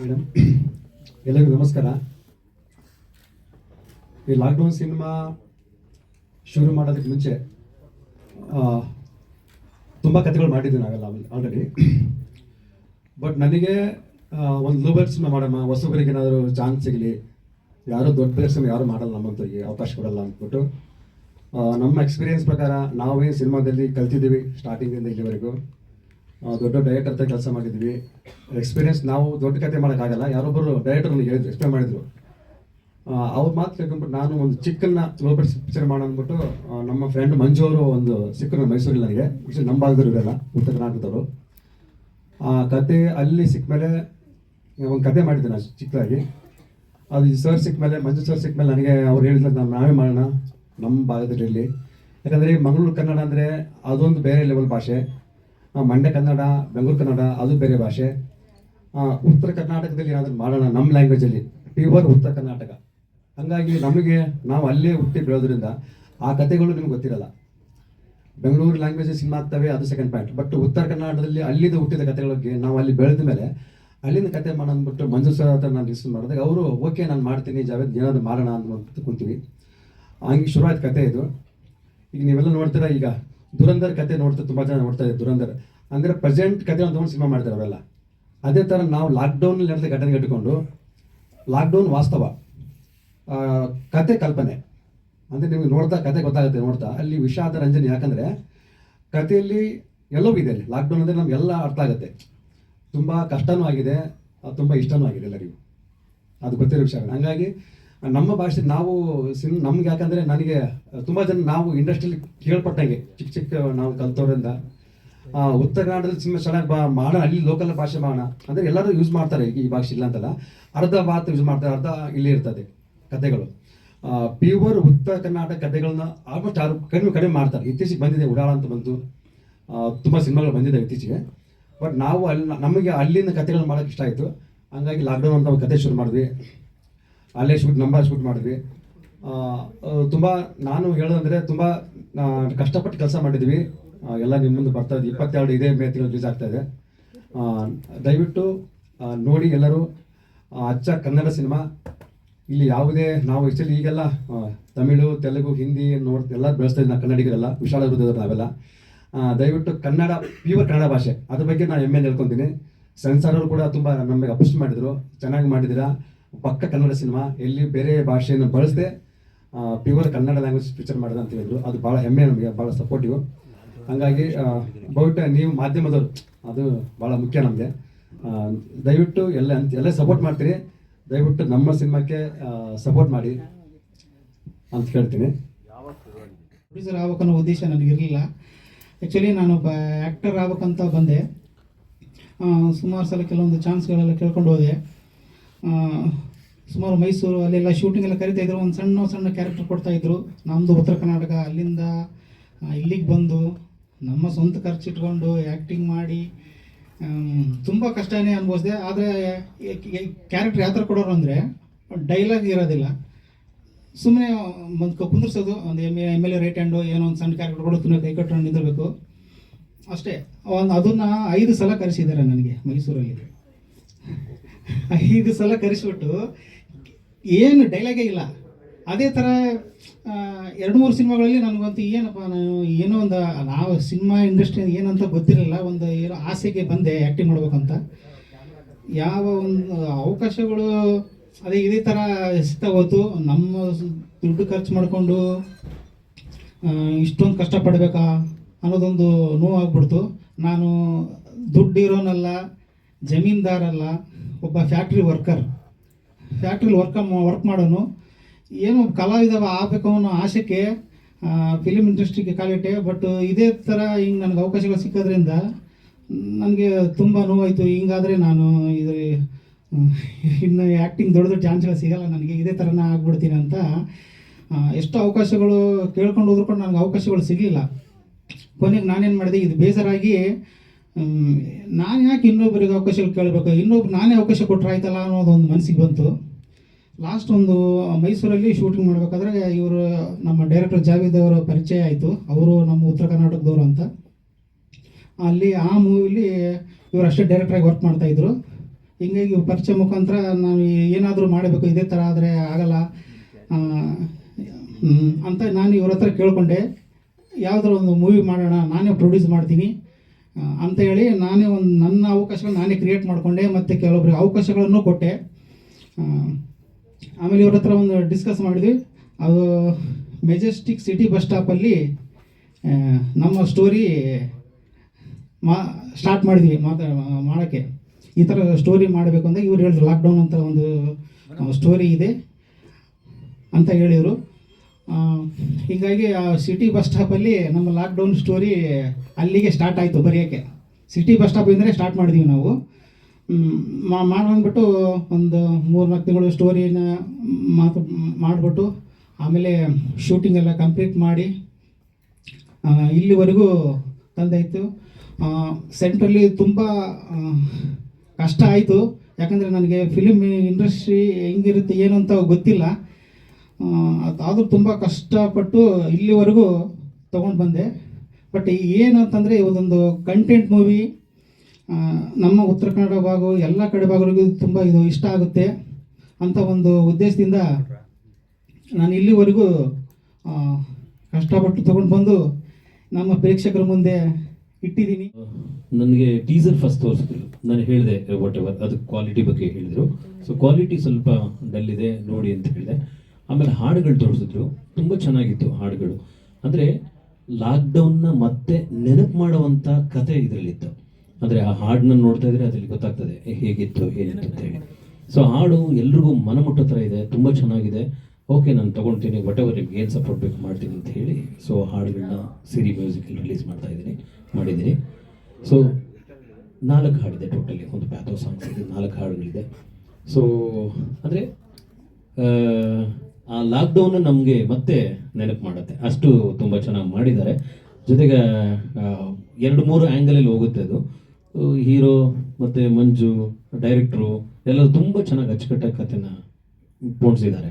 Madam, ಎಲ್ಲರಿಗೂ ನಮಸ್ಕಾರ. ಈ ಲಾಕ್ಡೌನ್ ಸಿನಿಮಾ ಶುರು ಮಾಡೋದಕ್ಕೆ ಮುಂಚೆ ತುಂಬ ಕಥೆಗಳು ಮಾಡಿದ್ವಿ ನಾವೆಲ್ಲ ಆಲ್ರೆಡಿ. ಬಟ್ ನನಗೆ ಒಂದು ಲೋ ಬಜೆಟ್ ಸಿನಿಮಾ ಮಾಡೋಣ, ಹೊಸಬರಿಗೆ ಏನಾದರೂ ಚಾನ್ಸ್ ಸಿಗಲಿ, ಯಾರೂ ದೊಡ್ಡ ಬಜೆಟ್ ಸಿನಿಮಾ ಯಾರೂ ಮಾಡಲ್ಲ, ನಮ್ಮಂತವ್ರಿಗೆ ಅವಕಾಶ ಕೊಡಲ್ಲ ಅಂದ್ಬಿಟ್ಟು ನಮ್ಮ ಎಕ್ಸ್ಪೀರಿಯನ್ಸ್ ಪ್ರಕಾರ ನಾವೇ ಸಿನಿಮಾದಲ್ಲಿ ಕಲ್ತಿದ್ದೀವಿ ಸ್ಟಾರ್ಟಿಂಗಿಂದ ಇಲ್ಲಿವರೆಗೂ. ದೊಡ್ಡ ಡೈರೆಕ್ಟರ್ ಹತ್ರ ಕೆಲಸ ಮಾಡಿದ್ವಿ. ಎಕ್ಸ್ಪೀರಿಯನ್ಸ್ ನಾವು ದೊಡ್ಡ ಕತೆ ಮಾಡೋಕ್ಕಾಗಲ್ಲ, ಯಾರೊಬ್ಬರು ಡೈರೆಕ್ಟರ್ ನನಗೆ ಹೇಳಿದ್ರು, ಎಕ್ಸ್ಪ್ಲೇನ್ ಮಾಡಿದರು. ಅವ್ರ ಮಾತು ಕೇಳ್ಕೊಂಡ್ಬಿಟ್ಟು ನಾನು ಒಂದು ಚಿಕ್ಕನ್ನ ಲೋ ಬಜೆಟ್ ಪಿಕ್ಚರ್ ಮಾಡೋಣ ಅಂದ್ಬಿಟ್ಟು ನಮ್ಮ ಫ್ರೆಂಡ್ ಮಂಜು ಅವರು ಒಂದು ಸಿಕ್ಕರು ಮೈಸೂರಲ್ಲಿ ನನಗೆ, ನಮ್ಮ ಭಾಗದವರು ಇರಲ್ಲ, ಉತ್ತರ ಕರ್ನಾಟಕದವರು. ಆ ಕತೆ ಅಲ್ಲಿ ಸಿಕ್ಕ ಮೇಲೆ ಒಂದು ಕತೆ ಮಾಡಿದ್ದೆ ನಾನು ಚಿಕ್ಕದಾಗಿ. ಅದು ಈ ಸರ್ ಸಿಕ್ಕ ಮೇಲೆ, ಮಂಜು ಸರ್ ಸಿಕ್ಕ ಮೇಲೆ ನನಗೆ ಅವ್ರು ಹೇಳಿದ್ರು ನಾವೇ ಮಾಡೋಣ ನಮ್ಮ ಭಾಗದಲ್ಲಿ. ಯಾಕಂದರೆ ಮಂಗಳೂರು ಕನ್ನಡ ಅಂದರೆ ಅದೊಂದು ಬೇರೆ ಲೆವೆಲ್ ಭಾಷೆ, ಮಂಡ್ಯ ಕನ್ನಡ, ಬೆಂಗಳೂರು ಕನ್ನಡ ಅದು ಬೇರೆ ಭಾಷೆ. ಉತ್ತರ ಕರ್ನಾಟಕದಲ್ಲಿ ಏನಾದರೂ ಮಾಡೋಣ ನಮ್ಮ ಲ್ಯಾಂಗ್ವೇಜಲ್ಲಿ, ಪ್ಯೂರ್ ಉತ್ತರ ಕರ್ನಾಟಕ. ಹಾಗಾಗಿ ನಮಗೆ ನಾವು ಅಲ್ಲೇ ಹುಟ್ಟಿ ಬೆಳೆದ್ರಿಂದ ಆ ಕಥೆಗಳು ನಿಮ್ಗೆ ಗೊತ್ತಿರಲ್ಲ. ಬೆಂಗಳೂರು ಲ್ಯಾಂಗ್ವೇಜ್ ಸಿನಿಮಾ ಆಗ್ತವೆ, ಅದು ಸೆಕೆಂಡ್ ಪಾಯಿಂಟ್. ಬಟ್ ಉತ್ತರ ಕನ್ನಡದಲ್ಲಿ ಅಲ್ಲಿಂದ ಹುಟ್ಟಿದ ಕಥೆಗಳಿಗೆ ನಾವು ಅಲ್ಲಿ ಬೆಳೆದ ಮೇಲೆ ಅಲ್ಲಿಂದ ಕತೆ ಮಾಡೋಣ ಅಂದ್ಬಿಟ್ಟು ಮಂಜು ಸರ್ ಹತ್ರ ನಾನು ಡಿಸ್ಕಸ್ ಮಾಡಿದಾಗ ಅವರು ಓಕೆ ನಾನು ಮಾಡ್ತೀನಿ ಜಾವೇದ್, ಏನಾದರೂ ಮಾಡೋಣ ಅಂತ ಕುಂತೀವಿ. ಹಂಗೆ ಶುರುವಾಯ್ತು ಕತೆ ಇದು. ಈಗ ನೀವೆಲ್ಲ ನೋಡ್ತೀರಾ, ಈಗ ದುರಂಧರ್ ಕತೆ ನೋಡ್ತಾ ತುಂಬ ಜನ ನೋಡ್ತಾ ಇದ್ದಾರೆ. ದುರಂಧರ್ ಅಂದರೆ ಪ್ರೆಸೆಂಟ್ ಕತೆ ಒಂದು ತೊಗೊಂಡು ಸಿನಿಮಾ ಮಾಡ್ತಾರೆ ಅವೆಲ್ಲ. ಅದೇ ಥರ ನಾವು ಲಾಕ್ಡೌನಲ್ಲಿ ನಡೆದ ಘಟನೆ ಇಟ್ಕೊಂಡು, ಲಾಕ್ಡೌನ್ ವಾಸ್ತವ, ಕತೆ ಕಲ್ಪನೆ ಅಂದರೆ ನಿಮಗೆ ನೋಡ್ತಾ ಕತೆ ಗೊತ್ತಾಗುತ್ತೆ. ನೋಡ್ತಾ ಅಲ್ಲಿ ವಿಷಾದ ರಂಜನೆ, ಯಾಕಂದರೆ ಕಥೆಯಲ್ಲಿ ಎಲ್ಲವೂ ಇದೆ ಅಲ್ಲಿ. ಲಾಕ್ಡೌನ್ ಅಂದರೆ ನಮಗೆಲ್ಲ ಅರ್ಥ ಆಗುತ್ತೆ. ತುಂಬ ಕಷ್ಟನೂ ಆಗಿದೆ, ತುಂಬ ಇಷ್ಟನೂ ಆಗಿದೆ ಎಲ್ಲರಿಗೂ, ಅದು ಗೊತ್ತಿರೋ ವಿಷಯ. ಹಾಗಾಗಿ ನಮ್ಮ ಭಾಷೆ ನಾವು ನಮ್ಗೆ, ಯಾಕಂದರೆ ನನಗೆ ತುಂಬ ಜನ ನಾವು ಇಂಡಸ್ಟ್ರಿಯಲ್ಲಿ ಕೇಳ್ಪಟ್ಟಂಗೆ ಚಿಕ್ಕ ನಾವು ಕಲ್ತವ್ರಿಂದ ಉತ್ತರ ಕನ್ನಡದಲ್ಲಿ ಸಿನಿಮಾ ಚೆನ್ನಾಗಿ ಮಾಡೋಣ, ಅಲ್ಲಿ ಲೋಕಲ್ ಭಾಷೆ ಮಾಡೋಣ ಅಂದರೆ ಎಲ್ಲರೂ ಯೂಸ್ ಮಾಡ್ತಾರೆ. ಈ ಭಾಷೆ ಇಲ್ಲ ಅಂತಲ್ಲ, ಅರ್ಧ ಮಾತು ಯೂಸ್ ಮಾಡ್ತಾರೆ, ಅರ್ಧ ಇಲ್ಲಿ ಇರ್ತದೆ ಕಥೆಗಳು. ಪ್ಯೂರ್ ಉತ್ತರ ಕರ್ನಾಟಕ ಕಥೆಗಳನ್ನ ಆಲ್ಮೋಸ್ಟ್ ಯಾರು ಕಡಿಮೆ ಮಾಡ್ತಾರೆ. ಇತ್ತೀಚೆಗೆ ಬಂದಿದೆ ಉಡಾಳ ಅಂತ ಬಂತು, ತುಂಬ ಸಿನಿಮಾಗಳು ಬಂದಿದೆ ಇತ್ತೀಚೆಗೆ. ಬಟ್ ನಾವು ನಮಗೆ ಅಲ್ಲಿಂದ ಕಥೆಗಳು ಮಾಡೋಕ್ಕೆ ಇಷ್ಟ ಆಯಿತು. ಹಂಗಾಗಿ ಲಾಕ್ಡೌನ್ ಅಂತ ಒಂದು ಕತೆ ಶುರು ಮಾಡಿದ್ವಿ, ಅಲ್ಲೇ ಶೂಟ್ ಮಾಡಿದ್ವಿ. ತುಂಬ ನಾನು ಹೇಳೋದಂದರೆ ತುಂಬ ಕಷ್ಟಪಟ್ಟು ಕೆಲಸ ಮಾಡಿದ್ವಿ. ಎಲ್ಲ ನಿಮ್ಮ ಮುಂದೆ ಬರ್ತಾ ಇದೆ. 22 ಇದೇ ಮೇ ತಿಂಗಳು ರಿಲೀಸ್ ಆಗ್ತಾ ಇದೆ. ದಯವಿಟ್ಟು ನೋಡಿ ಎಲ್ಲರೂ. ಅಚ್ಚ ಕನ್ನಡ ಸಿನಿಮಾ ಇಲ್ಲಿ ಯಾವುದೇ, ನಾವು ಆ್ಯಕ್ಚುಲಿ ಈಗೆಲ್ಲ ತಮಿಳು, ತೆಲುಗು, ಹಿಂದಿ ಎಲ್ಲ ಬೆಳೆಸ್ತಾ ಇದ್ದೀವಿ ನಾವು ಕನ್ನಡಿಗರೆಲ್ಲ, ವಿಶಾಲ ಹೃದಯದವರು ನಾವೆಲ್ಲ. ದಯವಿಟ್ಟು ಕನ್ನಡ, ಪ್ಯೂರ್ ಕನ್ನಡ ಭಾಷೆ, ಅದ್ರ ಬಗ್ಗೆ ನಾನು ಹೆಮ್ಮೆ ಹೇಳ್ಕೊತೀನಿ. ಸೆನ್ಸಾರ್ ಅವರು ಕೂಡ ತುಂಬ ನಮಗೆ ಅಪ್ರಿಷ್ ಮಾಡಿದರು, ಚೆನ್ನಾಗಿ ಮಾಡಿದ್ದೀರಾ, ಪಕ್ಕ ಕನ್ನಡ ಸಿನಿಮಾ, ಎಲ್ಲಿ ಬೇರೆ ಭಾಷೆಯನ್ನು ಬಳಸದೆ ಪ್ಯೂರ್ ಕನ್ನಡ ಲ್ಯಾಂಗ್ವೇಜ್ ಪಿಕ್ಚರ್ ಮಾಡಿದೆ ಅಂತ ಹೇಳಿದ್ರು. ಅದು ಭಾಳ ಹೆಮ್ಮೆ, ನಮಗೆ ಭಾಳ ಸಪೋರ್ಟಿವ್. ಹಾಗಾಗಿ ಬಹುಟ ನೀವು ಮಾಧ್ಯಮದವರು, ಅದು ಭಾಳ ಮುಖ್ಯ ನಮಗೆ. ದಯವಿಟ್ಟು ಎಲ್ಲ ಸಪೋರ್ಟ್ ಮಾಡ್ತೀರಿ, ದಯವಿಟ್ಟು ನಮ್ಮ ಸಿನಿಮಾಕ್ಕೆ ಸಪೋರ್ಟ್ ಮಾಡಿ ಅಂತ ಕೇಳ್ತೀನಿ. ಪ್ರೊಡ್ಯೂಸರ್ ಆಗ್ಬೇಕನ್ನೋ ಉದ್ದೇಶ ನನಗಿರಲಿಲ್ಲ. ಆ್ಯಕ್ಚುಲಿ ನಾನೊಬ್ಬ ಆ್ಯಕ್ಟರ್ ಆಗ್ಬೇಕಂತ ಬಂದೆ. ಸುಮಾರು ಸಲ ಕೆಲವೊಂದು ಚಾನ್ಸ್ಗಳೆಲ್ಲ ಕೇಳ್ಕೊಂಡು ಹೋದೆ. ಸುಮಾರು ಮೈಸೂರು ಅಲ್ಲೆಲ್ಲ ಶೂಟಿಂಗ್ ಎಲ್ಲ ಕರಿತಾಯಿದ್ರು, ಒಂದು ಸಣ್ಣ ಕ್ಯಾರೆಕ್ಟರ್ ಕೊಡ್ತಾಯಿದ್ರು. ನಮ್ಮದು ಉತ್ತರ ಕರ್ನಾಟಕ, ಅಲ್ಲಿಂದ ಇಲ್ಲಿಗೆ ಬಂದು ನಮ್ಮ ಸ್ವಂತ ಖರ್ಚಿಟ್ಕೊಂಡು ಆ್ಯಕ್ಟಿಂಗ್ ಮಾಡಿ ತುಂಬ ಕಷ್ಟನೇ ಅನುಭವಿಸಿದೆ. ಆದರೆ ಕ್ಯಾರೆಕ್ಟರ್ ಯಾವ ಥರ ಕೊಡೋರು ಅಂದರೆ ಡೈಲಾಗ್ ಇರೋದಿಲ್ಲ, ಸುಮ್ಮನೆ ಒಂದು ಕುಂದಿರ್ಸೋದು, ಒಂದು M L A right hand, ಏನೋ ಒಂದು ಸಣ್ಣ ಕ್ಯಾರೆಕ್ಟರ್ ಕೊಡೋದು, ಕೈ ಕಟ್ಕೊಂಡು ನಿಂದಿರಬೇಕು ಅಷ್ಟೇ. ಅದನ್ನು 5 ಸಲ ಕರೆಸಿದ್ದಾರೆ ನನಗೆ ಮೈಸೂರಲ್ಲಿ. 5 ಸಲ ಕರೆಸಿಬಿಟ್ಟು ಏನು ಡೈಲಾಗೇ ಇಲ್ಲ. ಅದೇ ಥರ 2-3 ಸಿನಿಮಾಗಳಲ್ಲಿ ನನಗಂತೂ ಏನಪ್ಪ, ನಾನು ಏನೋ ಒಂದು, ನಾವು ಸಿನಿಮಾ ಇಂಡಸ್ಟ್ರಿ ಏನಂತ ಗೊತ್ತಿರಲಿಲ್ಲ, ಒಂದು ಏನೋ ಆಸೆಗೆ ಬಂದೆ ಆ್ಯಕ್ಟಿಂಗ್ ಮಾಡ್ಬೇಕಂತ. ಯಾವ ಒಂದು ಅವಕಾಶಗಳು ಇದೇ ಥರ ಸಿಗ್ತಾ ಹೋಯ್ತು. ನಮ್ಮ ದುಡ್ಡು ಖರ್ಚು ಮಾಡಿಕೊಂಡು ಇಷ್ಟೊಂದು ಕಷ್ಟಪಡಬೇಕಾ ಅನ್ನೋದೊಂದು ನೋವಾಗ್ಬಿಡ್ತು. ನಾನು ದುಡ್ಡಿರೋನಲ್ಲ, ಜಮೀನ್ದಾರಲ್ಲ, ಒಬ್ಬ ಫ್ಯಾಕ್ಟ್ರಿ ಫ್ಯಾಕ್ಟ್ರಿಲಿ ವರ್ಕ್ ಮಾಡೋನು, ಏನೋ ಕಲಾವಿದ ಆಗಬೇಕು ಅನ್ನೋ ಆಸೆಗೆ ಫಿಲಿಮ್ ಇಂಡಸ್ಟ್ರಿಗೆ ಕಾಲಿಟ್ಟೆ. ಬಟ್ ಇದೇ ಥರ ಹಿಂಗೆ ನನಗೆ ಅವಕಾಶಗಳು ಸಿಕ್ಕೋದ್ರಿಂದ ನನಗೆ ತುಂಬ ನೋವಾಯಿತು. ಹಿಂಗಾದರೆ ನಾನು ಇನ್ನು ಆ್ಯಕ್ಟಿಂಗ್ ದೊಡ್ಡ ಚಾನ್ಸ್ಗಳು ಸಿಗೋಲ್ಲ ನನಗೆ, ಇದೇ ಥರನ ಆಗ್ಬಿಡ್ತೀನಿ ಅಂತ ಎಷ್ಟು ಅವಕಾಶಗಳು ಕೇಳ್ಕೊಂಡು ಹೋದ್ಕೊಂಡು ನನಗೆ ಅವಕಾಶಗಳು ಸಿಗಲಿಲ್ಲ. ಕೊನೆಗೆ ನಾನೇನು ಮಾಡಿದೆ, ಇದು ಬೇಸರಾಗಿ ನಾನು ಯಾಕೆ ಇನ್ನೊಬ್ಬರಿಗೆ ಅವಕಾಶಗಳು ಕೇಳಬೇಕು, ಇನ್ನೊಬ್ರು ನಾನೇ ಅವಕಾಶ ಕೊಟ್ಟರೆ ಆಯ್ತಲ್ಲ ಅನ್ನೋದೊಂದು ಮನಸ್ಸಿಗೆ ಬಂತು. ಲಾಸ್ಟ್ ಒಂದು ಮೈಸೂರಲ್ಲಿ ಶೂಟಿಂಗ್ ಮಾಡಬೇಕಾದ್ರೆ ಇವರು ನಮ್ಮ ಡೈರೆಕ್ಟರ್ ಜಾವೇದ್ ಅವರ ಪರಿಚಯ ಆಯಿತು. ಅವರು ನಮ್ಮ ಉತ್ತರ ಕರ್ನಾಟಕದವರು ಅಂತ. ಅಲ್ಲಿ ಆ ಮೂವಿಲಿ ಇವರು ಅಷ್ಟೇ ಡೈರೆಕ್ಟ್ರಾಗಿ ವರ್ಕ್ ಮಾಡ್ತಾಯಿದ್ರು. ಹಿಂಗಾಗಿ ಪರಿಚಯ ಮುಖಾಂತರ ನಾವು ಏನಾದರೂ ಮಾಡಬೇಕು, ಇದೇ ಥರ ಆದರೆ ಆಗಲ್ಲ ಅಂತ ನಾನು ಇವ್ರ ಹತ್ರ ಕೇಳಿಕೊಂಡೆ. ಯಾವುದಾದ್ರು ಒಂದು ಮೂವಿ ಮಾಡೋಣ, ನಾನೇ ಪ್ರೊಡ್ಯೂಸ್ ಮಾಡ್ತೀನಿ ಅಂತ ಹೇಳಿ ನಾನೇ ಒಂದು ನನ್ನ ಅವಕಾಶಗಳು ನಾನೇ ಕ್ರಿಯೇಟ್ ಮಾಡಿಕೊಂಡೆ ಮತ್ತು ಕೆಲವೊಬ್ಬರಿಗೆ ಅವಕಾಶಗಳನ್ನು ಕೊಟ್ಟೆ. ಆಮೇಲೆ ಇವ್ರ ಹತ್ರ ಒಂದು ಡಿಸ್ಕಸ್ ಮಾಡಿದ್ವಿ. ಅದು ಮೆಜೆಸ್ಟಿಕ್ ಸಿಟಿ ಬಸ್ ಸ್ಟಾಪಲ್ಲಿ ನಮ್ಮ ಸ್ಟೋರಿ ಸ್ಟಾರ್ಟ್ ಮಾಡಿದ್ವಿ ಮಾಡೋಕ್ಕೆ. ಈ ಥರ ಸ್ಟೋರಿ ಮಾಡಬೇಕು ಅಂತ ಇವ್ರು ಹೇಳಿದ್ರು, ಲಾಕ್ಡೌನ್ ಅಂತ ಒಂದು ಸ್ಟೋರಿ ಇದೆ ಅಂತ ಹೇಳಿದರು. ಹೀಗಾಗಿ ಆ ಸಿಟಿ ಬಸ್ ಸ್ಟಾಪಲ್ಲಿ ನಮ್ಮ ಲಾಕ್ಡೌನ್ ಸ್ಟೋರಿ ಅಲ್ಲಿಗೆ ಸ್ಟಾರ್ಟ್ ಆಯಿತು ಬರೆಯೋಕ್ಕೆ. ಸಿಟಿ ಬಸ್ ಸ್ಟಾಪಿಂದಲೇ ಸ್ಟಾರ್ಟ್ ಮಾಡಿದ್ವಿ ನಾವು. ಮಾಡ್ಬಿಟ್ಟು ಒಂದು 3-4 ತಿಂಗಳು ಸ್ಟೋರಿನ ಮಾಡಿಬಿಟ್ಟು ಆಮೇಲೆ ಶೂಟಿಂಗ್ ಎಲ್ಲ ಕಂಪ್ಲೀಟ್ ಮಾಡಿ ಇಲ್ಲಿವರೆಗೂ ತಂದಾಯಿತು. ಸೆಂಟ್ರಲ್ಲಿ ತುಂಬ ಕಷ್ಟ ಆಯಿತು, ಯಾಕಂದರೆ ನನಗೆ ಫಿಲಿಮ್ ಇಂಡಸ್ಟ್ರಿ ಹೆಂಗಿರುತ್ತೆ ಏನು ಅಂತ ಗೊತ್ತಿಲ್ಲ. ಅದಾದರೂ ತುಂಬ ಕಷ್ಟಪಟ್ಟು ಇಲ್ಲಿವರೆಗೂ ತೊಗೊಂಡು ಬಂದೆ. ಬಟ್ ಏನಂತಂದರೆ ಇದೊಂದು ಕಂಟೆಂಟ್ ಮೂವಿ ನಮ್ಮ ಉತ್ತರ ಕನ್ನಡ ಭಾಗ ಎಲ್ಲ ಕಡೆ ಭಾಗಗಳಿಗೂ ತುಂಬ ಇದು ಇಷ್ಟ ಆಗುತ್ತೆ ಅಂತ ಒಂದು ಉದ್ದೇಶದಿಂದ ನಾನು ಇಲ್ಲಿವರೆಗೂ ಕಷ್ಟಪಟ್ಟು ತೊಗೊಂಡು ಬಂದು ನಮ್ಮ ಪ್ರೇಕ್ಷಕರ ಮುಂದೆ ಇಟ್ಟಿದ್ದೀನಿ. ನನಗೆ ಟೀಸರ್ ಫಸ್ಟ್ ತೋರಿಸಿದ್ರು, ನಾನು ಹೇಳಿದೆ ವಾಟ್ ಎವರ್ ಅದು ಕ್ವಾಲಿಟಿ ಬಗ್ಗೆ ಹೇಳಿದರು. ಸೊ ಕ್ವಾಲಿಟಿ ಸ್ವಲ್ಪ ಡಲ್ ಇದೆ ನೋಡಿ ಅಂತ ಹೇಳಿದೆ. ಆಮೇಲೆ ಹಾಡುಗಳು ತೋರಿಸಿದ್ರು, ತುಂಬ ಚೆನ್ನಾಗಿತ್ತು ಹಾಡುಗಳು. ಅಂದರೆ ಲಾಕ್ಡೌನ್ನ ಮತ್ತೆ ನೆನಪು ಮಾಡುವಂಥ ಕತೆ ಇದರಲ್ಲಿತ್ತು. ಅಂದರೆ ಆ ಹಾಡನ್ನ ನೋಡ್ತಾ ಇದ್ರೆ ಅದರಲ್ಲಿ ಗೊತ್ತಾಗ್ತದೆ ಹೇಗಿತ್ತು ಏನಿತ್ತು ಅಂತ ಹೇಳಿ. ಸೊ ಹಾಡು ಎಲ್ರಿಗೂ ಮನಮುಟ್ಟೋ ಥರ ಇದೆ, ತುಂಬ ಚೆನ್ನಾಗಿದೆ. ಓಕೆ, ನಾನು ತೊಗೊಳ್ತೀನಿ, ವಾಟ್ ಎವರ್ ನಿಮ್ಗೆ ಏನು ಸಪೋರ್ಟ್ ಬೇಕು ಮಾಡ್ತೀನಿ ಅಂತ ಹೇಳಿ ಸೊ ಹಾಡುಗಳನ್ನ ಸಿರಿ ಮ್ಯೂಸಿಕಲ್ಲಿ ರಿಲೀಸ್ ಮಾಡಿದ್ದೀನಿ. ಸೊ 4 ಹಾಡಿದೆ ಟೋಟಲಿ, ಒಂದು ಪ್ಯಾಥೋ ಸಾಂಗ್ಸ್ ಇದೆ, 4 ಹಾಡುಗಳಿದೆ. ಸೊ ಅಂದರೆ ಆ ಲಾಕ್ಡೌನ್ ನಮಗೆ ಮತ್ತೆ ನೆನಪು ಮಾಡುತ್ತೆ, ಅಷ್ಟು ತುಂಬ ಚೆನ್ನಾಗಿ ಮಾಡಿದ್ದಾರೆ. ಜೊತೆಗೆ 2-3 ಆ್ಯಂಗಲಲ್ಲಿ ಹೋಗುತ್ತೆ ಅದು. ಹೀರೋ ಮತ್ತು ಮಂಜು ಡೈರೆಕ್ಟ್ರು ಎಲ್ಲರೂ ತುಂಬ ಚೆನ್ನಾಗಿ ಅಚ್ಚುಕಟ್ಟಾಗಿ ಕಥೆನ ಪೋಣಿಸಿದ್ದಾರೆ.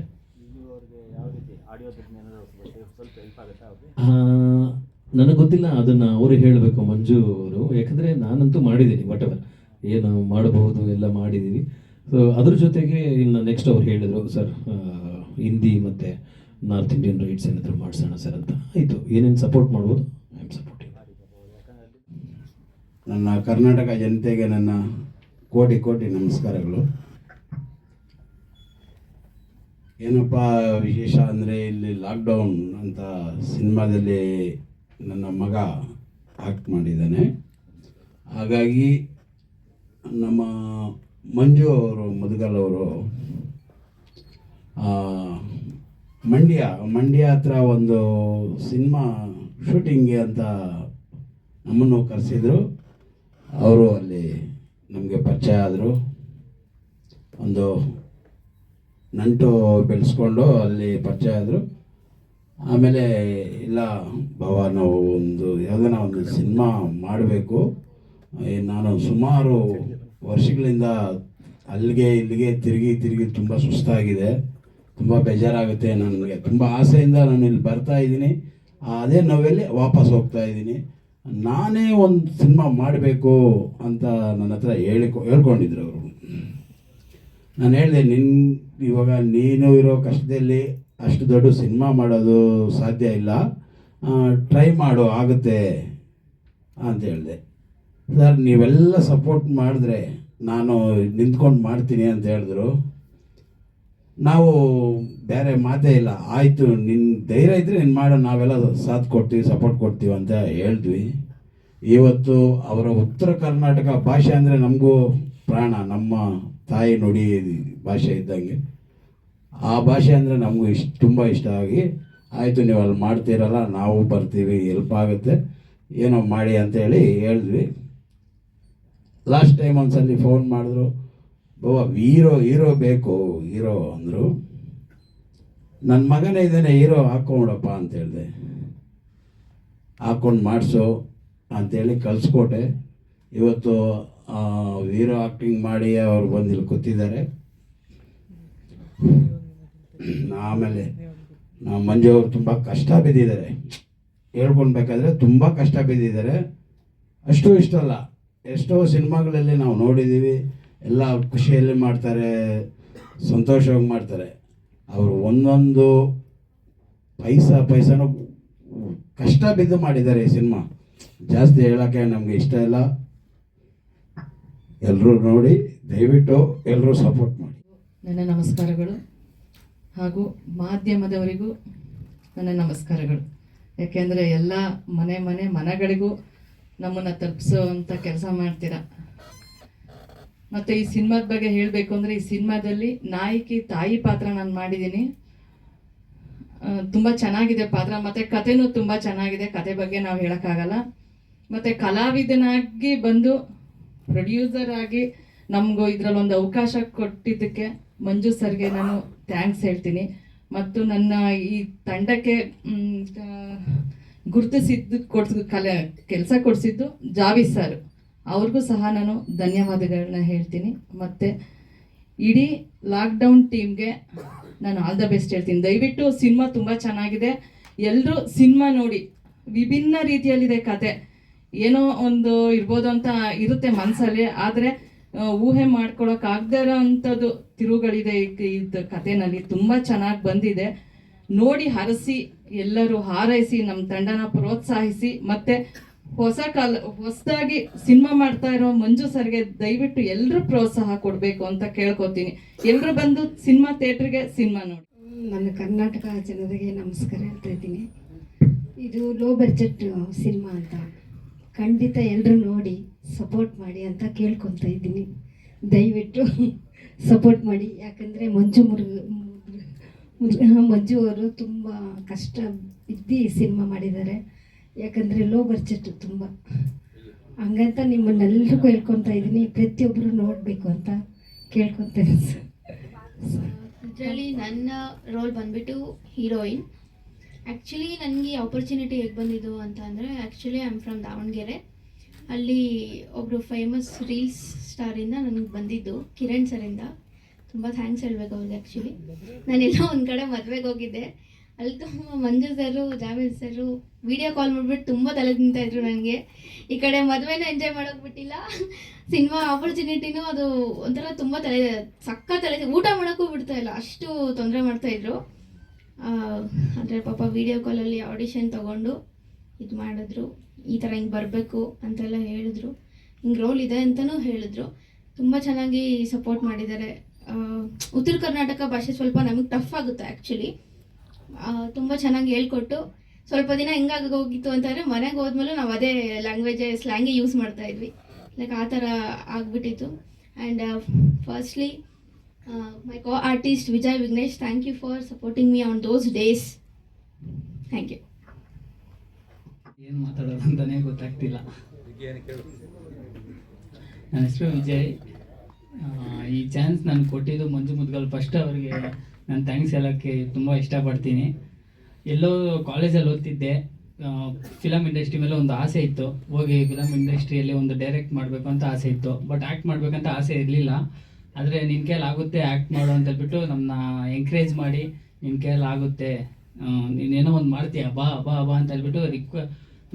ನನಗೆ ಗೊತ್ತಿಲ್ಲ, ಅದನ್ನು ಅವರು ಹೇಳಬೇಕು ಮಂಜು ಅವರು, ಯಾಕಂದರೆ ನಾನಂತೂ ಮಾಡಿದ್ದೀನಿ ವಾಟ್ ಎವರ್ ಏನು ಮಾಡಬಹುದು ಎಲ್ಲ ಮಾಡಿದ್ದೀವಿ. ಸೊ ಅದ್ರ ಜೊತೆಗೆ ಇನ್ನು ನೆಕ್ಸ್ಟ್ ಅವ್ರು ಹೇಳಿದರು, ಸರ್ ಹಿಂದಿ ಮತ್ತು ನಾರ್ತ್ ಇಂಡಿಯನ್ ರೈಟ್ಸ್ ಏನಾದರೂ ಮಾಡಿಸೋಣ ಸರ್ ಅಂತ. ಆಯಿತು, ಏನೇನು ಸಪೋರ್ಟ್ ಮಾಡ್ಬೋದು, ಐ ಆಮ್ ಸಪೋರ್ಟಿಂಗ್. ನನ್ನ ಕರ್ನಾಟಕ ಜನತೆಗೆ ನನ್ನ ಕೋಟಿ ಕೋಟಿ ನಮಸ್ಕಾರಗಳು. ಏನಪ್ಪ ವಿಶೇಷ ಅಂದರೆ ಇಲ್ಲಿ ಲಾಕ್ಡೌನ್ ಅಂತ ಸಿನಿಮಾದಲ್ಲಿ ನನ್ನ ಮಗ ಆ್ಯಕ್ಟ್ ಮಾಡಿದ್ದಾನೆ. ಹಾಗಾಗಿ ನಮ್ಮ ಮಂಜು ಅವರು ಮುದುಗಲ್ ಅವರು ಮಂಡ್ಯ ಹತ್ರ ಒಂದು ಸಿನಿಮಾ ಶೂಟಿಂಗ್ಗೆ ಅಂತ ನಮ್ಮನ್ನು ಕರೆಸಿದ್ರು. ಅವರು ಅಲ್ಲಿ ನಮಗೆ ಪರಿಚಯ ಆದರು, ಒಂದು ನಂಟು ಬೆಳೆಸ್ಕೊಂಡು ಅಲ್ಲಿ ಪರಿಚಯ ಆದರು. ಆಮೇಲೆ ಇಲ್ಲ ಭಾವ, ನಾವು ಯಾವುದನ್ನ ಒಂದು ಸಿನಿಮಾ ಮಾಡಬೇಕು, ನಾನು ಸುಮಾರು ವರ್ಷಗಳಿಂದ ಅಲ್ಲಿಗೆ ಇಲ್ಲಿಗೆ ತಿರುಗಿ ತುಂಬ ಸುಸ್ತಾಗಿದೆ, ತುಂಬ ಬೇಜಾರಾಗುತ್ತೆ, ನನಗೆ ತುಂಬ ಆಸೆಯಿಂದ ನಾನು ಇಲ್ಲಿ ಬರ್ತಾ ಇದ್ದೀನಿ, ಅದೇ ನೋವಲ್ಲಿ ವಾಪಸ್ ಹೋಗ್ತಾ ಇದ್ದೀನಿ, ನಾನೇ ಒಂದು ಸಿನಿಮಾ ಮಾಡಬೇಕು ಅಂತ ನನ್ನ ಹತ್ರ ಹೇಳ್ಕೊಂಡಿದ್ರು ಅವರು. ನಾನು ಹೇಳಿದೆ, ಇವಾಗ ನೀನು ಇರೋ ಕಷ್ಟದಲ್ಲಿ ಅಷ್ಟು ದೊಡ್ಡ ಸಿನಿಮಾ ಮಾಡೋದು ಸಾಧ್ಯ ಇಲ್ಲ, ಟ್ರೈ ಮಾಡು ಆಗುತ್ತೆ ಅಂತ ಹೇಳಿದೆ. ಸರ್ ನೀವೆಲ್ಲ ಸಪೋರ್ಟ್ ಮಾಡಿದ್ರೆ ನಾನು ನಿಂತ್ಕೊಂಡು ಮಾಡ್ತೀನಿ ಅಂತ ಹೇಳಿದ್ರು. ನಾವು ಬೇರೆ ಮಾತೇ ಇಲ್ಲ, ಆಯಿತು ನಿನ್ನ ಧೈರ್ಯ ಇದ್ದರೆ ನೀನು ಮಾಡೋ, ನಾವೆಲ್ಲ ಸಾಥ್ ಕೊಡ್ತೀವಿ, ಸಪೋರ್ಟ್ ಕೊಡ್ತೀವಿ ಅಂತ ಹೇಳಿದ್ವಿ. ಇವತ್ತು ಅವರ ಉತ್ತರ ಕರ್ನಾಟಕ ಭಾಷೆ ಅಂದರೆ ನಮಗೂ ಪ್ರಾಣ, ನಮ್ಮ ತಾಯಿ ನುಡಿ ಭಾಷೆ ಇದ್ದಂಗೆ. ಆ ಭಾಷೆ ಅಂದರೆ ನಮಗೂ ತುಂಬ ಇಷ್ಟ ಆಗಿ, ಆಯಿತು ನೀವು ಅಲ್ಲಿ ಮಾಡ್ತೀರಲ್ಲ ನಾವು ಬರ್ತೀವಿ, ಹೆಲ್ಪ್ ಆಗುತ್ತೆ, ಏನೋ ಮಾಡಿ ಅಂತೇಳಿ ಹೇಳಿದ್ವಿ. ಲಾಸ್ಟ್ ಟೈಮ್ ಒಂದ್ಸಲಿ ಫೋನ್ ಮಾಡಿದ್ರು, ಬಾವ ಹೀರೋ ಬೇಕು ಹೀರೋ ಅಂದರು. ನನ್ನ ಮಗನೇ ಇದ್ದಾನೆ, ಹೀರೋ ಹಾಕ್ಕೊಂಡಪ್ಪ ಅಂತ ಹೇಳಿದೆ. ಹಾಕ್ಕೊಂಡು ಮಾಡಿಸು ಅಂಥೇಳಿ ಕಳಿಸ್ಕೊಟ್ಟೆ. ಇವತ್ತು ಹೀರೋ ಆ್ಯಕ್ಟಿಂಗ್ ಮಾಡಿ ಅವ್ರು ಬಂದು ಇಲ್ಲಿ ಕೂತಿದ್ದಾರೆ. ಆಮೇಲೆ ನಾವು ಮಂಜು ಅವರು ತುಂಬ ಕಷ್ಟ ಬಿದ್ದಿದ್ದಾರೆ, ಹೇಳ್ಕೊಳ್ಬೇಕಾದ್ರೆ ತುಂಬ ಕಷ್ಟ ಬಿದ್ದಿದ್ದಾರೆ. ಅಷ್ಟು ಇಷ್ಟಲ್ಲ, ಎಷ್ಟೋ ಸಿನಿಮಾಗಳಲ್ಲಿ ನಾವು ನೋಡಿದ್ದೀವಿ, ಎಲ್ಲ ಖುಷಿಯಲ್ಲಿ ಮಾಡ್ತಾರೆ, ಸಂತೋಷವಾಗಿ ಮಾಡ್ತಾರೆ. ಅವರು ಒಂದೊಂದು ಪೈಸಾನು ಕಷ್ಟ ಬಿದ್ದು ಮಾಡಿದ್ದಾರೆ ಈ ಸಿನಿಮಾ. ಜಾಸ್ತಿ ಹೇಳೋಕ್ಕೆ ನಮಗೆ ಇಷ್ಟ ಇಲ್ಲ. ಎಲ್ಲರೂ ನೋಡಿ, ದಯವಿಟ್ಟು ಎಲ್ಲರೂ ಸಪೋರ್ಟ್ ಮಾಡಿ. ನನ್ನ ನಮಸ್ಕಾರಗಳು ಹಾಗೂ ಮಾಧ್ಯಮದವರಿಗೂ ನನ್ನ ನಮಸ್ಕಾರಗಳು. ಯಾಕೆಂದರೆ ಎಲ್ಲ ಮನೆಗಳಿಗೂ ನಮ್ಮನ್ನು ತಲುಪಿಸೋವಂಥ ಕೆಲಸ ಮಾಡ್ತೀರಾ. ಮತ್ತು ಈ ಸಿನಿಮಾದ ಬಗ್ಗೆ ಹೇಳಬೇಕು ಅಂದರೆ, ಈ ಸಿನಿಮಾದಲ್ಲಿ ನಾಯಕಿ ತಾಯಿ ಪಾತ್ರ ನಾನು ಮಾಡಿದ್ದೀನಿ. ತುಂಬ ಚೆನ್ನಾಗಿದೆ ಪಾತ್ರ, ಮತ್ತು ಕಥೆನೂ ತುಂಬ ಚೆನ್ನಾಗಿದೆ. ಕತೆ ಬಗ್ಗೆ ನಾವು ಹೇಳೋಕ್ಕಾಗಲ್ಲ. ಮತ್ತು ಕಲಾವಿದನಾಗಿ ಬಂದು ಪ್ರೊಡ್ಯೂಸರ್ ಆಗಿ ನಮಗೂ ಇದರಲ್ಲಿ ಒಂದು ಅವಕಾಶ ಕೊಟ್ಟಿದ್ದಕ್ಕೆ ಮಂಜು ಸರ್ಗೆ ನಾನು ಥ್ಯಾಂಕ್ಸ್ ಹೇಳ್ತೀನಿ. ಮತ್ತು ನನ್ನ ಈ ತಂಡಕ್ಕೆ ಗುರುತಿಸಿದ್ದು ಕೆಲಸ ಕೊಡಿಸಿದ್ದು ಜಾವೀದ್ ಸರ್, ಅವ್ರಿಗೂ ಸಹ ನಾನು ಧನ್ಯವಾದಗಳನ್ನ ಹೇಳ್ತೀನಿ. ಮತ್ತು ಇಡೀ ಲಾಕ್ಡೌನ್ ಟೀಮ್ಗೆ ನಾನು ಆಲ್ ದ ಬೆಸ್ಟ್ ಹೇಳ್ತೀನಿ. ದಯವಿಟ್ಟು ಸಿನಿಮಾ ತುಂಬ ಚೆನ್ನಾಗಿದೆ, ಎಲ್ಲರೂ ಸಿನಿಮಾ ನೋಡಿ. ವಿಭಿನ್ನ ರೀತಿಯಲ್ಲಿದೆ ಕತೆ, ಏನೋ ಒಂದು ಇರ್ಬೋದು ಅಂತ ಇರುತ್ತೆ ಮನಸ್ಸಲ್ಲಿ, ಆದರೆ ಊಹೆ ಮಾಡ್ಕೊಳಕ್ಕಾಗದೇ ಇರೋ ಅಂಥದ್ದು ತಿರುವುಗಳಿದೆ ಇದು ಕಥೆನಲ್ಲಿ. ತುಂಬ ಚೆನ್ನಾಗಿ ಬಂದಿದೆ. ನೋಡಿ ಹರಸಿ, ಎಲ್ಲರೂ ಹಾರೈಸಿ, ನಮ್ಮ ತಂಡನ ಪ್ರೋತ್ಸಾಹಿಸಿ. ಮತ್ತು ಹೊಸದಾಗಿ ಸಿನಿಮಾ ಮಾಡ್ತಾ ಇರೋ ಮಂಜು ಸರ್ಗೆ ದಯವಿಟ್ಟು ಎಲ್ಲರೂ ಪ್ರೋತ್ಸಾಹ ಕೊಡಬೇಕು ಅಂತ ಕೇಳ್ಕೊತೀನಿ. ಎಲ್ಲರೂ ಬಂದು ಸಿನಿಮಾ ಥಿಯೇಟ್ರಿಗೆ ಸಿನಿಮಾ ನೋಡಿ. ನನ್ನ ಕರ್ನಾಟಕ ಜನರಿಗೆ ನಮಸ್ಕಾರ ಹೇಳ್ತಾ ಇದ್ದೀನಿ. ಇದು ಲೋ ಬಡ್ಜೆಟ್ ಸಿನಿಮಾ ಅಂತ ಖಂಡಿತ ಎಲ್ಲರೂ ನೋಡಿ ಸಪೋರ್ಟ್ ಮಾಡಿ ಅಂತ ಕೇಳ್ಕೊತಾ ಇದ್ದೀನಿ. ದಯವಿಟ್ಟು ಸಪೋರ್ಟ್ ಮಾಡಿ. ಯಾಕಂದರೆ ಮಂಜು ಅವರು ತುಂಬ ಕಷ್ಟ ಇದ್ದು ಸಿನಿಮಾ ಮಾಡಿದ್ದಾರೆ. ಯಾಕಂದರೆ ಲೋ ಬಡ್ಜೆಟ್ ತುಂಬ, ಹಂಗಂತ ನಿಮ್ಮನ್ನೆಲ್ಲರಿಗೂ ಹೇಳ್ಕೊತಾ ಇದ್ದೀನಿ, ಪ್ರತಿಯೊಬ್ಬರು ನೋಡಬೇಕು ಅಂತ ಕೇಳ್ಕೊತಾ ಇದ್ದೀನಿ ಸರ್. ಇದರಲ್ಲಿ ನನ್ನ ರೋಲ್ ಬಂದ್ಬಿಟ್ಟು ಹೀರೋಯಿನ್. ಆ್ಯಕ್ಚುಲಿ ನನಗೆ ಆಪರ್ಚುನಿಟಿ ಹೇಗೆ ಬಂದಿದ್ದು ಅಂತ ಅಂದರೆ, actually I am from Davanagere. ಅಲ್ಲಿ ಒಬ್ಬರು ಫೇಮಸ್ ರೀಲ್ಸ್ ಸ್ಟಾರಿಂದ ನನಗೆ ಬಂದಿದ್ದು, ಕಿರಣ್ ಸರಿಂದ. ತುಂಬ ಥ್ಯಾಂಕ್ಸ್ ಹೇಳ್ಬೇಕು ಅವ್ರಿಗೆ. ಆ್ಯಕ್ಚುಲಿ ನಾನೆಲ್ಲೋ ಒಂದು ಕಡೆ ಮದುವೆಗೆ ಹೋಗಿದ್ದೆ, ಅಲ್ಲಿ ತುಂಬ ಮಂಜು ಸರು, ಜಾವೇದ್ ಸರು ವಿಡಿಯೋ ಕಾಲ್ ಮಾಡಿಬಿಟ್ಟು ತುಂಬ ತಲೆ ತಿಂತಾಯಿದ್ರು ನನಗೆ. ಈ ಕಡೆ ಮದುವೆನೂ ಎಂಜಾಯ್ ಮಾಡೋಕೆ ಬಿಟ್ಟಿಲ್ಲ, ಸಿನಿಮಾ ಆಪರ್ಚುನಿಟಿನೂ ಅದು ಒಂಥರ ತುಂಬ ತಲೆ ಊಟ ಮಾಡೋಕ್ಕೂ ಬಿಡ್ತಾ ಇಲ್ಲ, ಅಷ್ಟು ತೊಂದರೆ ಮಾಡ್ತಾಯಿದ್ರು. ಅಂದರೆ ಪಾಪ ವಿಡಿಯೋ ಕಾಲಲ್ಲಿ ಆಡಿಷನ್ ತೊಗೊಂಡು ಇದು ಮಾಡಿದ್ರು, ಈ ಥರ ಹಿಂಗೆ ಬರಬೇಕು ಅಂತೆಲ್ಲ ಹೇಳಿದ್ರು, ಹಿಂಗೆ ರೋಲ್ ಇದೆ ಅಂತಲೂ ಹೇಳಿದ್ರು. ತುಂಬ ಚೆನ್ನಾಗಿ ಸಪೋರ್ಟ್ ಮಾಡಿದ್ದಾರೆ. ಉತ್ತರ ಕರ್ನಾಟಕ ಭಾಷೆ ಸ್ವಲ್ಪ ನಮಗೆ ಟಫ್ ಆಗುತ್ತೆ ಆ್ಯಕ್ಚುಲಿ. ತುಂಬ ಚೆನ್ನಾಗಿ ಹೇಳ್ಕೊಟ್ಟು, ಸ್ವಲ್ಪ ದಿನ ಹೆಂಗಾಗಿ ಹೋಗಿತ್ತು ಅಂತಂದರೆ ಮನೆಗೆ ಹೋದ್ಮೇಲೆ ನಾವು ಅದೇ ಲ್ಯಾಂಗ್ವೇಜೇ ಸ್ಲ್ಯಾಂಗೇ ಯೂಸ್ ಮಾಡ್ತಾಯಿದ್ವಿ, ಲೈಕ್ ಆ ಥರ ಆಗಿಬಿಟ್ಟಿತ್ತು. And firstly my co-artist Vijay Vignesh, thank you for supporting me on those days. Thank you. ಏನು ಮಾತಾಡೋದು ಅಂತಲೇ ಗೊತ್ತಾಗ್ತಿಲ್ಲ. ನನ್ನ ಹೆಸರು ವಿಜಯ್. ಈ ಚಾನ್ಸ್ ನಾನು ಕೊಟ್ಟಿದ್ದು ಮಂಜು ಮುದ್ಗಲ್ ಫಸ್ಟ್ ಅವರಿಗೆ ನಾನು ಥ್ಯಾಂಕ್ಸ್ ಹೇಳೋಕ್ಕೆ ತುಂಬ ಇಷ್ಟಪಡ್ತೀನಿ. ಎಲ್ಲೋ ಕಾಲೇಜಲ್ಲಿ ಓದ್ತಿದ್ದೆ, ಫಿಲಮ್ ಇಂಡಸ್ಟ್ರಿ ಮೇಲೆ ಒಂದು ಆಸೆ ಇತ್ತು, ಹೋಗಿ ಫಿಲಮ್ ಇಂಡಸ್ಟ್ರಿಯಲ್ಲಿ ಒಂದು ಡೈರೆಕ್ಟ್ ಮಾಡಬೇಕು ಅಂತ ಆಸೆ ಇತ್ತು. ಬಟ್ ಆ್ಯಕ್ಟ್ ಮಾಡಬೇಕಂತ ಆಸೆ ಇರಲಿಲ್ಲ. ಆದರೆ ನಿನ್ನ ಕೈಯಲ್ಲಿ ಆಗುತ್ತೆ ಆ್ಯಕ್ಟ್ ಮಾಡು ಅಂತ ಹೇಳ್ಬಿಟ್ಟು ನಮ್ಮನ್ನ ಎಂಕರೇಜ್ ಮಾಡಿ, ನಿನ್ನ ಕೈಯಲ್ಲಿ ಆಗುತ್ತೆ, ನೀನೇನೋ ಒಂದು ಮಾಡ್ತೀಯ, ಬಾ ಬಾ ಬಾ ಅಂತ ಹೇಳ್ಬಿಟ್ಟು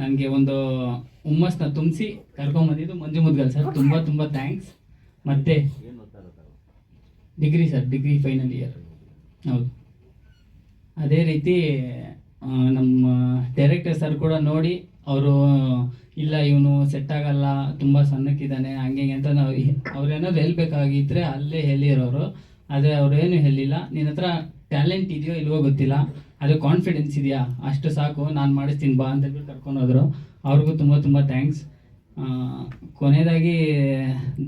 ನನಗೆ ಒಂದು ಹುಮ್ಮಸ್ನ ತುಂಬಿಸಿ ಕರ್ಕೊಂಬಂದಿದ್ದು ಮಂಜು ಮುದ್ಗಲ್ ಸರ್. ತುಂಬ ತುಂಬ ಥ್ಯಾಂಕ್ಸ್. ಮತ್ತು degree sir, degree final year. ಹೌದು. ಅದೇ ರೀತಿ ನಮ್ಮ ಡೈರೆಕ್ಟರ್ ಸರ್ ಕೂಡ ನೋಡಿ ಅವರು, ಇಲ್ಲ ಇವನು ಸೆಟ್ ಆಗಲ್ಲ, ತುಂಬ ಸಣ್ಣಕ್ಕಿದ್ದಾನೆ, ಹಂಗೆ ಅಂತ ನಾವು ಅವ್ರೇನಾದ್ರು ಹೇಳ್ಬೇಕಾಗಿದ್ದರೆ ಅಲ್ಲೇ ಹೇಳಿರೋರು. ಆದರೆ ಅವ್ರೇನು ಹೇಳಿಲ್ಲ. ನಿನ್ನ ಹತ್ರ ಟ್ಯಾಲೆಂಟ್ ಇದೆಯೋ ಇಲ್ವೋ ಗೊತ್ತಿಲ್ಲ, ಅದು ಕಾನ್ಫಿಡೆನ್ಸ್ ಇದೆಯಾ, ಅಷ್ಟು ಸಾಕು, ನಾನು ಮಾಡಿಸ್ತೀನಿ ಬಾ ಅಂತ ಹೇಳ್ಬಿಟ್ಟು ಕರ್ಕೊಂಡು ಹೋದರು. ಅವ್ರಿಗೂ ತುಂಬ ತುಂಬ ಥ್ಯಾಂಕ್ಸ್. ಕೊನೆಯದಾಗಿ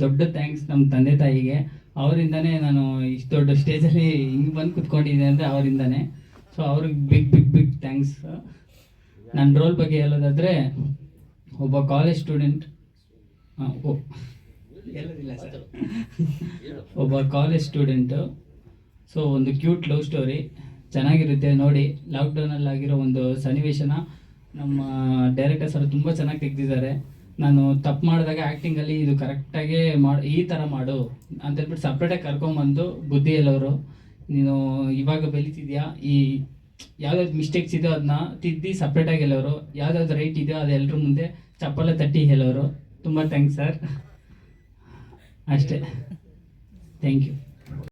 ದೊಡ್ಡ ಥ್ಯಾಂಕ್ಸ್ ನಮ್ಮ ತಂದೆ ತಾಯಿಗೆ. ಅವರಿಂದನೇ ನಾನು ಇಷ್ಟು ದೊಡ್ಡ ಸ್ಟೇಜಲ್ಲಿ ಹಿಂಗೆ ಬಂದು ಕುತ್ಕೊಂಡಿದ್ದೆ ಅಂದರೆ ಅವರಿಂದನೇ. ಸೊ ಅವ್ರಿಗೆ ಬಿಗ್ ಬಿಗ್ ಬಿಗ್ ಥ್ಯಾಂಕ್ಸ್. ನನ್ನ ರೋಲ್ ಬಗ್ಗೆ ಹೇಳೋದಾದರೆ, ಒಬ್ಬ ಕಾಲೇಜ್ ಸ್ಟೂಡೆಂಟ್, ಹೇಳೋದಿಲ್ಲ ಸರ್, ಒಬ್ಬ ಕಾಲೇಜ್ ಸ್ಟೂಡೆಂಟು. ಸೊ ಒಂದು ಕ್ಯೂಟ್ ಲವ್ ಸ್ಟೋರಿ ಚೆನ್ನಾಗಿರುತ್ತೆ ನೋಡಿ. ಲಾಕ್ಡೌನಲ್ಲಿ ಆಗಿರೋ ಒಂದು ಸನ್ನಿವೇಶನ ನಮ್ಮ ಡೈರೆಕ್ಟರ್ ಸರ್ ತುಂಬ ಚೆನ್ನಾಗಿ ತೆಗೆದಿದ್ದಾರೆ. ನಾನು ತಪ್ಪು ಮಾಡಿದಾಗ ಆ್ಯಕ್ಟಿಂಗಲ್ಲಿ ಇದು ಕರೆಕ್ಟಾಗಿ ಈ ಥರ ಮಾಡು ಅಂತ ಹೇಳ್ಬಿಟ್ಟು ಸಪ್ರೇಟಾಗಿ ಕರ್ಕೊಂಬಂದು, ಬುದ್ಧಿ ಹೇಳೋರು, ನೀನು ಇವಾಗ ಬೆಳೀತಿದ್ಯಾ, ಈ ಯಾವ್ದಾವ್ದು ಮಿಸ್ಟೇಕ್ಸ್ ಇದೆಯೋ ಅದನ್ನ ತಿದ್ದಿ ಸಪ್ರೇಟಾಗಿ ಹೇಳೋರು, ಯಾವ್ದಾವ್ದು ರೈಟ್ ಇದೆಯೋ ಅದು ಎಲ್ಲರ ಮುಂದೆ ಚಪ್ಪಲ ತಟ್ಟಿ ಹೇಳೋರು. ತುಂಬ ಥ್ಯಾಂಕ್ಸ್ ಸರ್. ಅಷ್ಟೇ. Thank you.